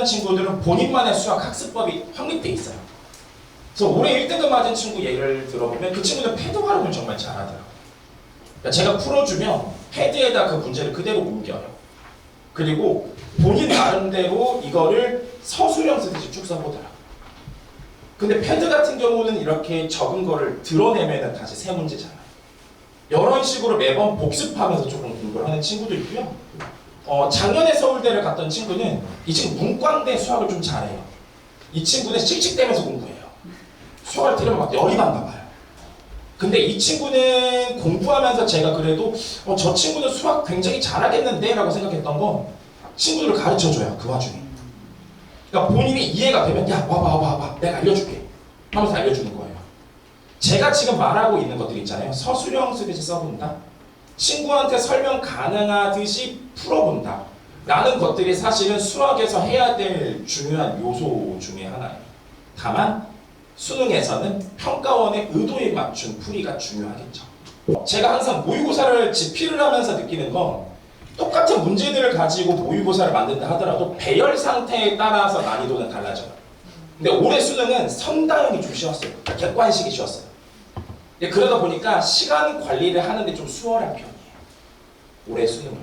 잘하는 친구들은 본인만의 수학 학습법이 확립돼 있어요. 그래서 올해 1등급 맞은 친구 예를 들어보면 그 친구는 패드 활용을 정말 잘하더라고요. 그러니까 제가 풀어주면 패드에다 그 문제를 그대로 옮겨요. 그리고 본인 나름대로 이거를 서술형 쓰듯이 쭉 써보더라고요. 근데 패드 같은 경우는 이렇게 적은 거를 드러내면 다시 새 문제잖아요. 이런 식으로 매번 복습하면서 조금 공부를 하는 친구도 있고요. 작년에 서울대를 갔던 친구는 이 친구 문과인데 수학을 좀 잘해요. 이 친구는 씩씩대면서 공부해요. 수학을 들으면 막 열이 받나 봐요. 근데 이 친구는 공부하면서 제가 그래도 저 친구는 수학 굉장히 잘하겠는데 라고 생각했던 건 친구들을 가르쳐줘요. 그 와중에. 그러니까 본인이 이해가 되면 야 와봐 내가 알려줄게 하면서 알려주는 거예요. 제가 지금 말하고 있는 것들 있잖아요. 서술형 쓰듯이 써본다. 친구한테 설명 가능하듯이 풀어본다. 라는 것들이 사실은 수학에서 해야 될 중요한 요소 중에 하나예요. 다만 수능에서는 평가원의 의도에 맞춘 풀이가 중요하겠죠. 제가 항상 모의고사를 집필을 하면서 느끼는 건 똑같은 문제들을 가지고 모의고사를 만든다 하더라도 배열 상태에 따라서 난이도는 달라져요. 근데 올해 수능은 선다형이 좀 쉬웠어요. 객관식이 쉬웠어요. 그러다 보니까 시간 관리를 하는데 좀 수월한 편이에요. 올해 수능은.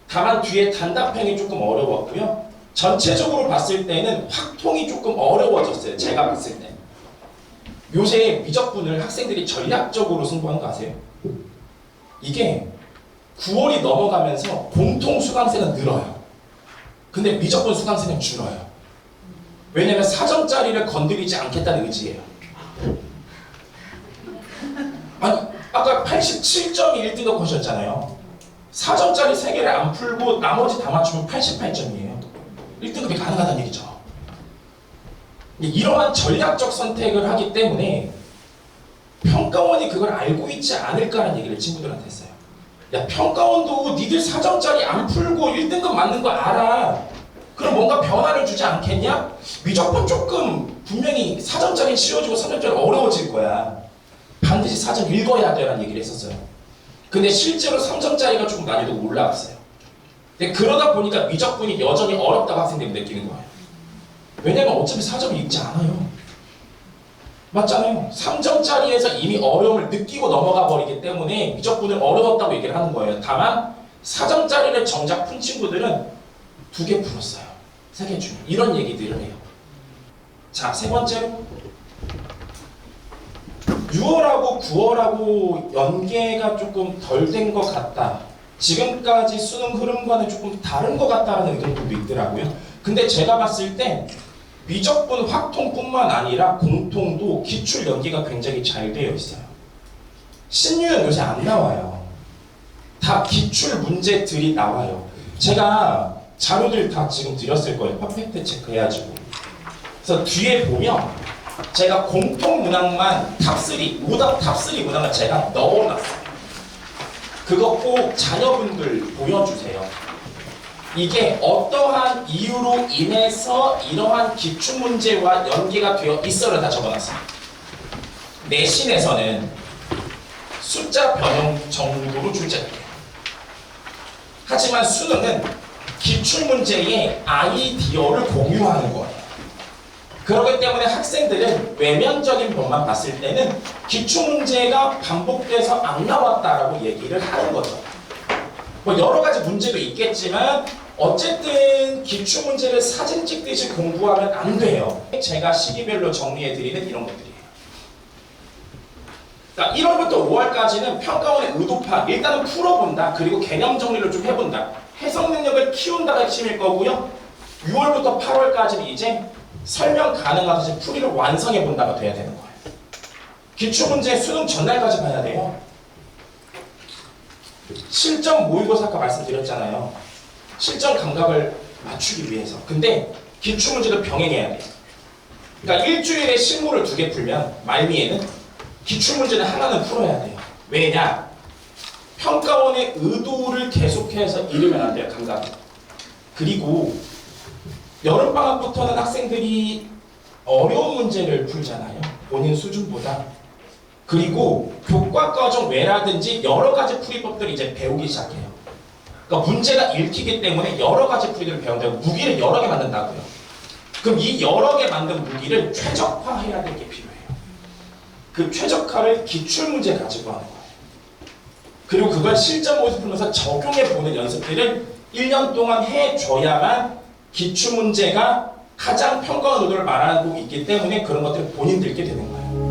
다만 뒤에 단답형이 조금 어려웠고요. 전체적으로 봤을 때는 확통이 조금 어려워졌어요. 제가 봤을 때. 요새 미적분을 학생들이 전략적으로 승부한 거 아세요? 이게 9월이 넘어가면서 공통 수강생은 늘어요. 근데 미적분 수강생은 줄어요. 왜냐면 사정짜리를 건드리지 않겠다는 의지예요. 아니 아까 87점이 1등급 컷이었잖아요. 사정짜리 3개를 안 풀고 나머지 다 맞추면 88점이에요. 1등급이 가능하다는 얘기죠. 이러한 전략적 선택을 하기 때문에 평가원이 그걸 알고 있지 않을까라는 얘기를 친구들한테 했어요. 야 평가원도 니들 사정짜리 안 풀고 1등급 맞는 거 알아. 그럼 뭔가 변화를 주지 않겠냐? 미적분 조금 분명히 사정짜리 쉬워지고 3점짜리 어려워질 거야. 반드시 사정 읽어야 돼라는 얘기를 했었어요. 근데 실제로 3점짜리가 조금 난이도가 올라갔어요. 근데 그러다 보니까 미적분이 여전히 어렵다고 학생들이 느끼는 거예요. 왜냐면 어차피 4점 읽지 않아요. 맞잖아요. 3점짜리에서 이미 어려움을 느끼고 넘어가 버리기 때문에 미적분을 어려웠다고 얘기를 하는 거예요. 다만 4점짜리를 정작 푼 친구들은 2개 풀었어요. 3개 중에. 이런 얘기들을 해요. 자, 세 번째로 6월하고 9월하고 연계가 조금 덜 된 것 같다. 지금까지 수능 흐름과는 조금 다른 것 같다는 의견도 있더라고요. 근데 제가 봤을 때 미적분 확통뿐만 아니라 공통도 기출 연기가 굉장히 잘 되어 있어요. 신유형 요새 안 나와요. 다 기출 문제들이 나와요. 제가 자료들 다 지금 드렸을 거예요. 퍼펙트 체크해가지고. 그래서 뒤에 보면 제가 공통 문항만 탑3, 오답 탑3 문항을 제가 넣어놨어요. 그거 꼭 자녀분들 보여주세요. 이게 어떠한 이유로 인해서 이러한 기출문제와 연계가 되어 있어를 다 적어놨어요. 내신에서는 숫자 변형 정도로 출제돼요. 하지만 수능은 기출문제의 아이디어를 공유하는 거예요. 그렇기 때문에 학생들은 외면적인 것만 봤을 때는 기출문제가 반복돼서 안 나왔다라고 얘기를 하는 거죠. 뭐 여러 가지 문제도 있겠지만 어쨌든 기출문제를 사진 찍듯이 공부하면 안 돼요. 제가 시기별로 정리해드리는 이런 것들이에요. 그러니까 1월부터 5월까지는 평가원의 의도파, 일단은 풀어본다. 그리고 개념 정리를 좀 해본다. 해석 능력을 키운다가 핵심일 거고요. 6월부터 8월까지는 이제 설명 가능하듯이 풀이를 완성해본다가 돼야 되는 거예요. 기출문제 수능 전날까지 봐야 돼요. 실전 모의고사 아까 말씀드렸잖아요. 실전 감각을 맞추기 위해서. 근데 기출문제도 병행해야 돼요. 그러니까 일주일에 실무를 2개 풀면 말미에는 기출문제는 하나는 풀어야 돼요. 왜냐? 평가원의 의도를 계속해서 잃으면 안 돼요. 감각을. 그리고 여름방학부터는 학생들이 어려운 문제를 풀잖아요. 본인 수준보다. 그리고 교과과정 외라든지 여러 가지 풀이법들을 이제 배우기 시작해요. 그러니까 문제가 읽히기 때문에 여러 가지 풀이들을 배운다고 무기를 여러 개 만든다고요. 그럼 이 여러 개 만든 무기를 최적화해야 될 게 필요해요. 그 최적화를 기출문제 가지고 하는 거예요. 그리고 그걸 실전 모의고사 풀면서 적용해보는 연습들을 1년 동안 해줘야만 기출문제가 가장 평가원 의도를 말하고 있기 때문에 그런 것들을 본인 들게 되는 거예요.